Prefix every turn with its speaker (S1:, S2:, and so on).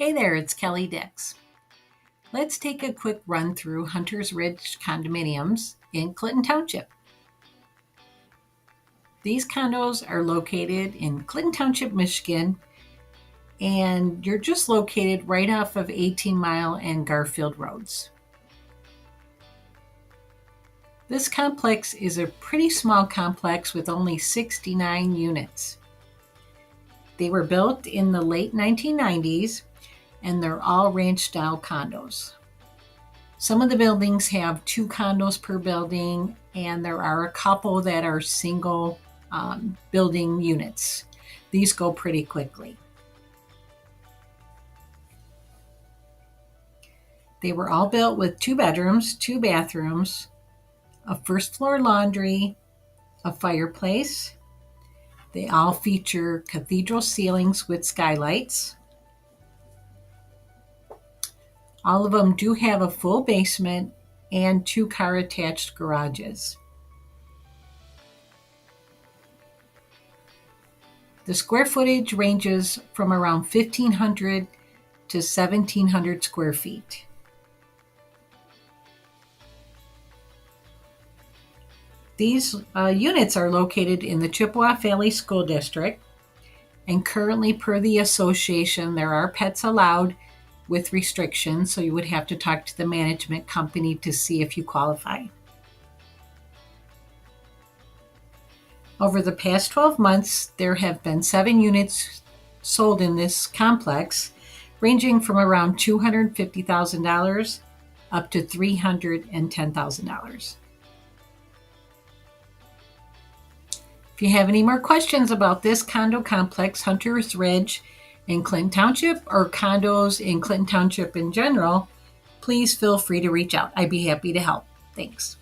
S1: Hey there, it's Kelly Dix. Let's take a quick run through Hunter's Ridge condominiums in Clinton Township. These condos are located in Clinton Township, Michigan, and you're just located right off of 18 Mile and Garfield Roads. This complex is a pretty small complex with only 69 units. They were built in the late 1990s and they're all ranch-style condos. Some of the buildings have 2 condos per building, and there are a couple that are single building units. These go pretty quickly. They were all built with 2 bedrooms, 2 bathrooms, a first floor laundry, a fireplace. They all feature cathedral ceilings with skylights. All of them do have a full basement and 2 car attached garages. The square footage ranges from around 1,500 to 1,700 square feet. These units are located in the Chippewa Valley School District, and currently per the association, there are pets allowed with restrictions, so you would have to talk to the management company to see if you qualify. Over the past 12 months, there have been 7 units sold in this complex, ranging from around $250,000 up to $310,000. If you have any more questions about this condo complex, Hunter's Ridge in Clinton Township, or condos in Clinton Township in general, please feel free to reach out. I'd be happy to help. Thanks.